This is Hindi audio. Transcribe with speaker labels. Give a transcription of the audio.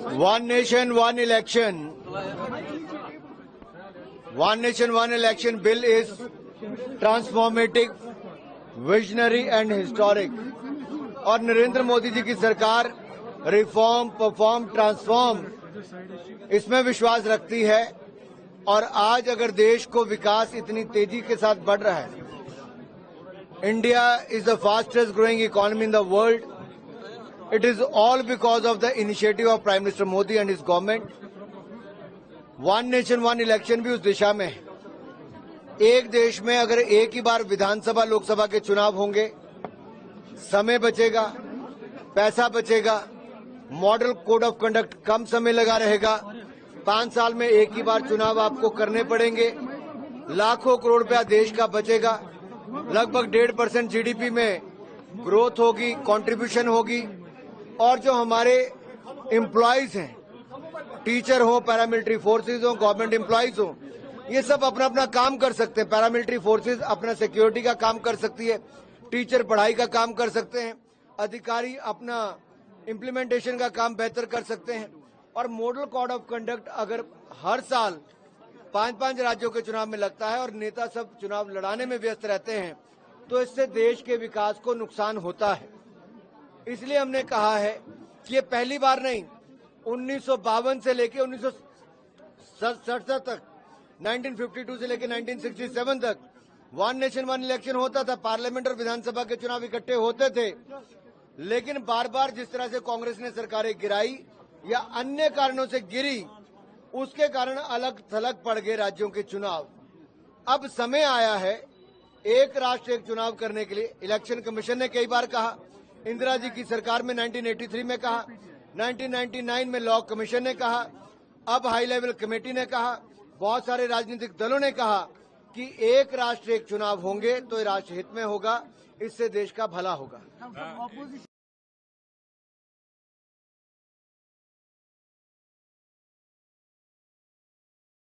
Speaker 1: One nation, one election. One nation, one election bill is transformative, visionary and historic. और नरेंद्र मोदी जी की सरकार रिफॉर्म, परफॉर्म, ट्रांसफॉर्म इसमें विश्वास रखती है। और आज अगर देश को विकास इतनी तेजी के साथ बढ़ रहा है, India is the fastest growing economy in the world, it is all because of the initiative of prime minister Modi and his government. One nation one election भी उस दिशा में है। एक देश में अगर एक ही बार विधानसभा लोकसभा के चुनाव होंगे, समय बचेगा, पैसा बचेगा, मॉडल कोड ऑफ कंडक्ट कम समय लगा रहेगा। 5 साल में एक ही बार चुनाव आपको करने पड़ेंगे, लाखों करोड़ रुपया देश का बचेगा, लगभग 1.5% जीडीपी में ग्रोथ होगी, कंट्रीब्यूशन होगी। और जो हमारे एम्प्लॉयज हैं, टीचर हो, पैरामिलिट्री फोर्सेज हो, गवर्नमेंट एम्प्लॉयज हो, ये सब अपना अपना काम कर सकते हैं। पैरामिलिट्री फोर्सेज अपना सिक्योरिटी का काम कर सकती है, टीचर पढ़ाई का काम कर सकते हैं, अधिकारी अपना इम्प्लीमेंटेशन का काम बेहतर कर सकते हैं। और मॉडल कोड ऑफ कंडक्ट अगर हर साल 5-5 राज्यों के चुनाव में लगता है और नेता सब चुनाव लड़ाने में व्यस्त रहते हैं, तो इससे देश के विकास को नुकसान होता है। इसलिए हमने कहा है कि ये पहली बार नहीं, 1952 से लेकर 1967 तक, 1952 से लेकर 1967 तक वन नेशन वन इलेक्शन होता था। पार्लियामेंट और विधानसभा के चुनाव इकट्ठे होते थे, लेकिन बार बार जिस तरह से कांग्रेस ने सरकारें गिराई या अन्य कारणों से गिरी, उसके कारण अलग थलग पड़ गए राज्यों के चुनाव। अब समय आया है एक राष्ट्र एक चुनाव करने के लिए। इलेक्शन कमीशन ने कई बार कहा, इंदिरा जी की सरकार में 1983 में कहा, 1999 में लॉ कमीशन ने कहा, अब हाई लेवल कमेटी ने कहा, बहुत सारे राजनीतिक दलों ने कहा कि एक राष्ट्र एक चुनाव होंगे तो ये राष्ट्र हित में होगा, इससे देश का भला होगा।